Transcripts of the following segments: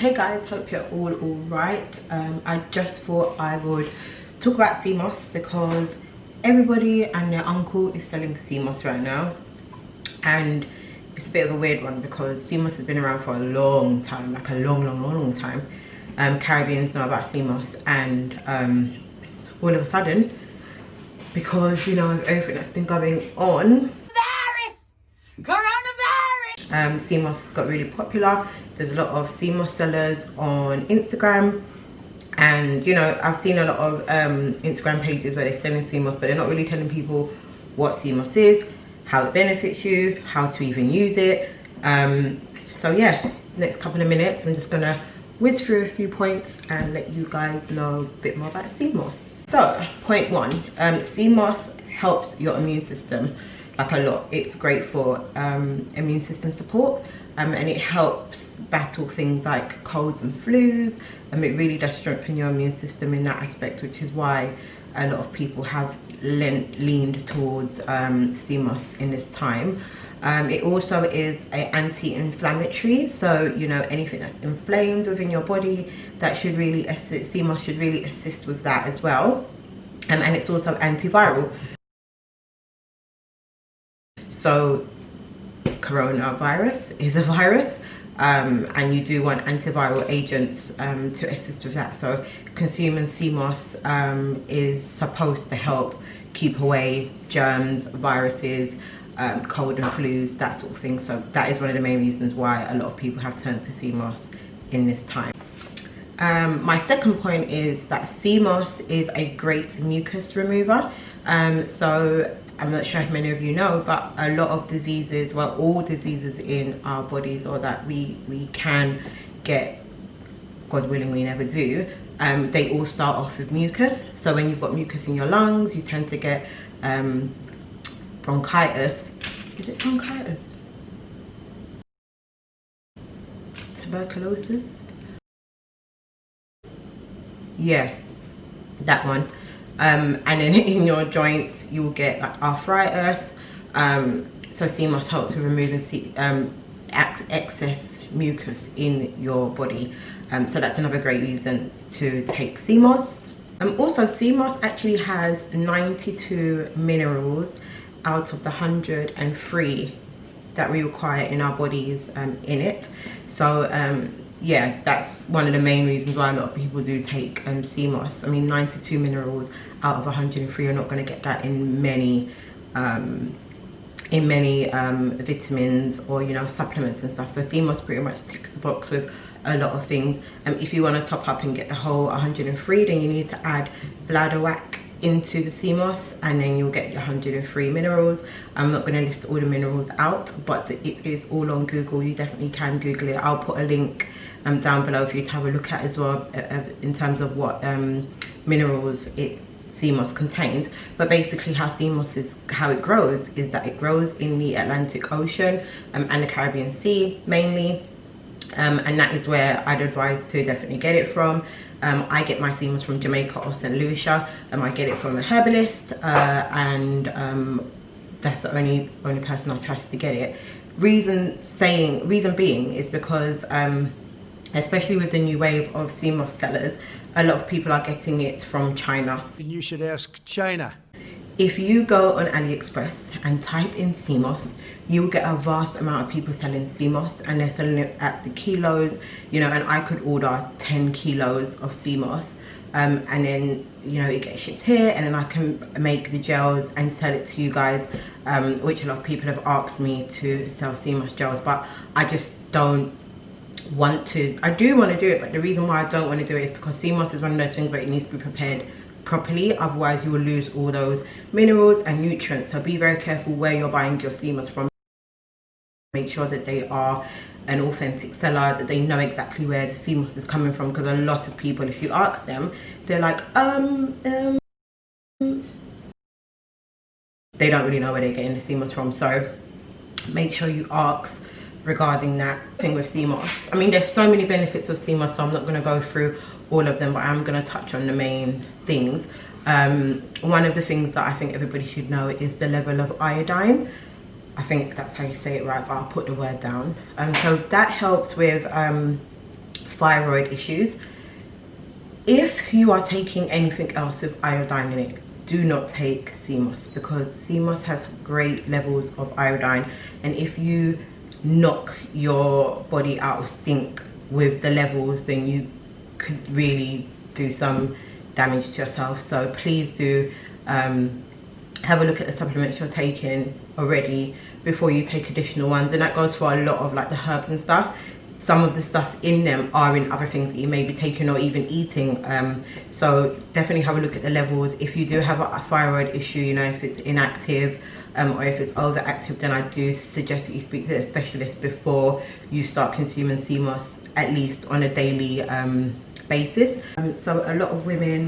Hey guys, hope you're all right. I just thought I would talk about Seamoss because everybody and their uncle is selling Seamoss right now, and it's a bit of a weird one because Seamoss has been around for a long time, like a long time. Caribbeans know about Seamoss, and all of a sudden, because you know of everything that's been going on, Seamoss has got really popular. There's a lot of Seamoss sellers on Instagram, and you know, I've seen a lot of Instagram pages where they're selling Seamoss, but they're not really telling people what Seamoss is, how it benefits you, how to even use it. So yeah, next couple of minutes I'm just gonna whiz through a few points and let you guys know a bit more about Seamoss. So point one, Seamoss helps your immune system like a lot. It's great for immune system support, and it helps battle things like colds and flus. It really does strengthen your immune system in that aspect, which is why a lot of people have leaned towards Seamoss in this time. It also is an anti-inflammatory, so you know, anything that's inflamed within your body, that should really assist. Seamoss should really assist with that as well. And it's also antiviral. So coronavirus is a virus, and you do want antiviral agents to assist with that. So consuming Seamoss is supposed to help keep away germs, viruses, cold and flus, that sort of thing. So that is one of the main reasons why a lot of people have turned to Seamoss in this time. My second point is that Seamoss is a great mucus remover. So I'm not sure if many of you know, but a lot of diseases, well, all diseases in our bodies, or that we can get, God willing we never do, they all start off with mucus. So when you've got mucus in your lungs, you tend to get bronchitis. Is it bronchitis? Tuberculosis? Yeah, that one. And then in your joints you will get like arthritis. So Seamoss helps with removing excess mucus in your body. So that's another great reason to take Seamoss. Also, Seamoss actually has 92 minerals out of the 103 that we require in our bodies in it. So yeah, that's one of the main reasons why a lot of people do take Seamoss. I mean, 92 minerals out of 103, you're not going to get that in many vitamins or, you know, supplements and stuff. So Seamoss pretty much ticks the box with a lot of things. If you want to top up and get the whole 103, then you need to add bladderwhack into the Seamoss, and then you'll get your 103 minerals. I'm not going to list all the minerals out, but it is all on Google. You definitely can Google it. I'll put a link down below for you to have a look at as well, in terms of what minerals Seamoss contains. But basically how it grows is that it grows in the Atlantic Ocean and the Caribbean Sea mainly, and that is where I'd advise to definitely get it from. I get my Seamoss from Jamaica or St. Lucia, I get it from a herbalist, and that's the only person I trust to get it. Reason being is because especially with the new wave of Seamoss sellers, a lot of people are getting it from China. And you should ask China. If you go on AliExpress and type in Seamoss, you will get a vast amount of people selling Seamoss, and they're selling it at the kilos, you know, and I could order 10 kilos of Seamoss, and then, you know, it gets shipped here, and then I can make the gels and sell it to you guys, which a lot of people have asked me to sell Seamoss gels, but I just don't want to. I do want to do it, but the reason why I don't want to do it is because Seamoss is one of those things where it needs to be prepared properly, otherwise you will lose all those minerals and nutrients. So be very careful where you're buying your Seamoss from. Make sure that they are an authentic seller, that they know exactly where the Seamoss is coming from, because a lot of people, if you ask them, they're like they don't really know where they're getting the Seamoss from. So make sure you ask regarding that thing with Seamoss. I mean, there's so many benefits of Seamoss, so I'm not going to go through all of them, but I'm going to touch on the main things. One of the things that I think everybody should know is the level of iodine. I think that's how you say it right, but I'll put the word down. So that helps with thyroid issues. If you are taking anything else with iodine in it, do not take Seamoss, because Seamoss has great levels of iodine, and if you knock your body out of sync with the levels, then you could really do some damage to yourself. So please do have a look at the supplements you're taking already before you take additional ones, and that goes for a lot of like the herbs and stuff. Some of the stuff in them are in other things that you may be taking or even eating, so definitely have a look at the levels. If you do have a thyroid issue, you know, if it's inactive or if it's overactive, then I do suggest that you speak to a specialist before you start consuming Seamoss, at least on a daily basis. So a lot of women,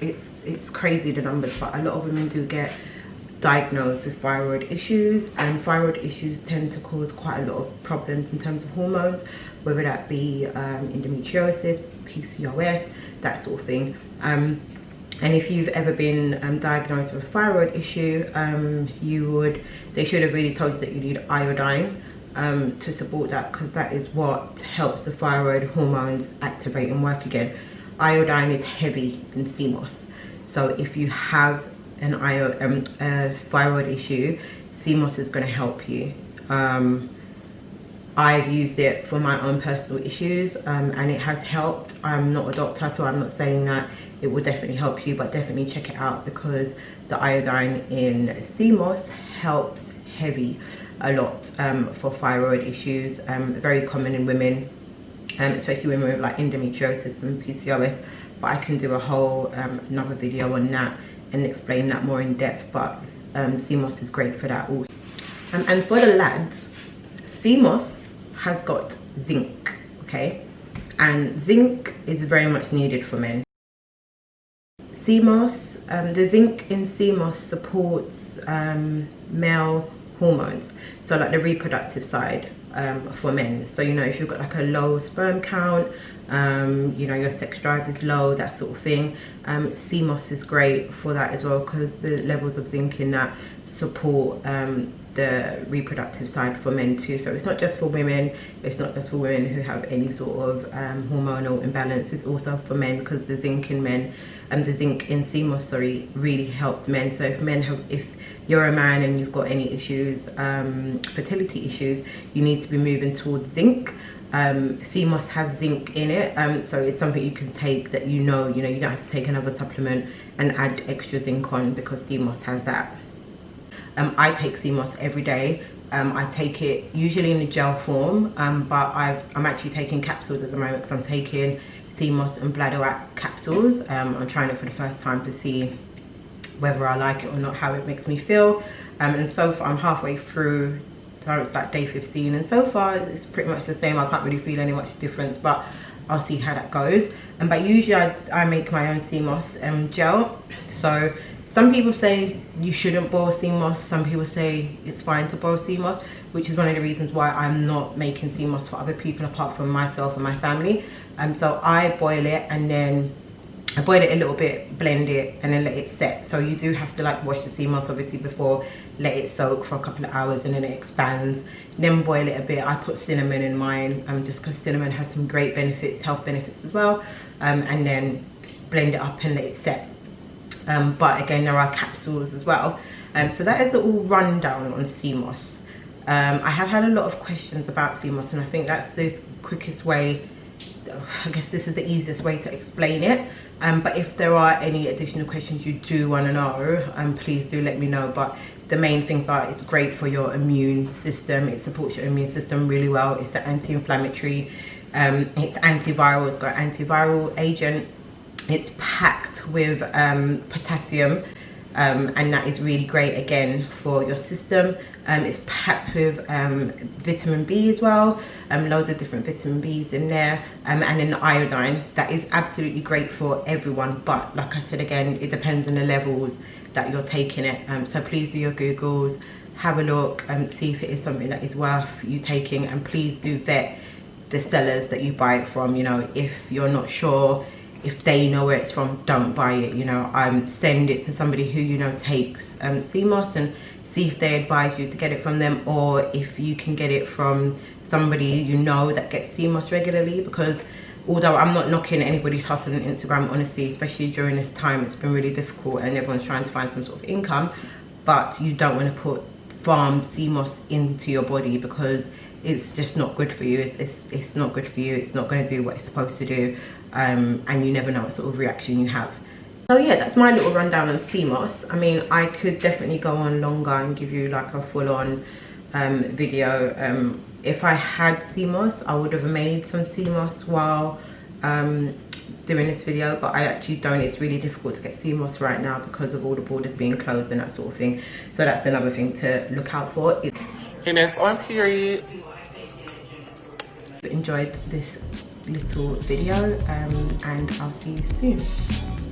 it's crazy the numbers, but a lot of women do get diagnosed with thyroid issues, and thyroid issues tend to cause quite a lot of problems in terms of hormones, whether that be endometriosis, PCOS, that sort of thing. And if you've ever been diagnosed with a thyroid issue, they should have really told you that you need iodine to support that, because that is what helps the thyroid hormones activate and work again. Iodine is heavy in Seamoss, so if you have a thyroid issue, Seamoss is going to help you. I've used it for my own personal issues, and it has helped. I'm not a doctor, so I'm not saying that it will definitely help you, but definitely check it out, because the iodine in Seamoss helps heavy a lot for thyroid issues, very common in women, especially women with like endometriosis and PCOS, but I can do a whole another video on that and explain that more in depth. But Seamoss is great for that also. And for the lads, Seamoss has got zinc, okay, and zinc is very much needed for men. Seamoss, the zinc in Seamoss supports male hormones, so like the reproductive side for men. So you know, if you've got like a low sperm count, you know, your sex drive is low, that sort of thing, Seamoss is great for that as well, because the levels of zinc in that support the reproductive side for men too. So it's not just for women, it's not just for women who have any sort of hormonal imbalance, it's also for men, because the zinc in men and the zinc in Seamoss, sorry, really helps men. So if you're a man and you've got any issues, fertility issues, you need to be moving towards zinc. Seamoss has zinc in it, so it's something you can take that you don't have to take another supplement and add extra zinc on, because Seamoss has that. I take Seamoss every day. I take it usually in a gel form, but I'm actually taking capsules at the moment, because I'm taking Seamoss and bladderwrack capsules. I'm trying it for the first time to see whether I like it or not, how it makes me feel, and so far I'm halfway through. So it's like day 15, and so far it's pretty much the same. I can't really feel any much difference, but I'll see how that goes. But usually I make my own Seamoss gel. So some people say you shouldn't boil Seamoss, some people say it's fine to boil Seamoss, which is one of the reasons why I'm not making Seamoss for other people apart from myself and my family. So I boil it, and then I boil it a little bit, blend it, and then let it set. So you do have to like wash the Seamoss obviously before, let it soak for a couple of hours, and then it expands. Then boil it a bit. I put cinnamon in mine, just because cinnamon has some great benefits, health benefits as well. And then blend it up and let it set. But again, there are capsules as well. So that is the all rundown on Seamoss. I have had a lot of questions about Seamoss, and I think that's the quickest way. I guess this is the easiest way to explain it. But if there are any additional questions you do want to know, please do let me know. But the main things are, it's great for your immune system. It supports your immune system really well. It's an anti-inflammatory, it's antiviral, it's got an antiviral agent. It's packed with potassium, and that is really great again for your system. It's packed with vitamin B as well, loads of different vitamin B's in there, and then the iodine. That is absolutely great for everyone, but like I said again, it depends on the levels that you're taking it. So please do your Googles, have a look and see if it is something that is worth you taking, and please do vet the sellers that you buy it from. You know, if you're not sure, if they know where it's from, don't buy it. You know, send it to somebody who you know takes Seamoss and see if they advise you to get it from them, or if you can get it from somebody you know that gets Seamoss regularly. Because although I'm not knocking anybody's hustle on Instagram, honestly, especially during this time, it's been really difficult and everyone's trying to find some sort of income, but you don't want to put farmed Seamoss into your body because it's just not good for you. It's not good for you. It's not going to do what it's supposed to do, and you never know what sort of reaction you have. So yeah, that's my little rundown on Seamoss. I mean, I could definitely go on longer and give you like a full-on video. If I had Seamoss, I would have made some Seamoss while doing this video, but I actually don't. It's really difficult to get Seamoss right now because of all the borders being closed and that sort of thing. So that's another thing to look out for. And that's on period. Enjoyed this little video, and I'll see you soon.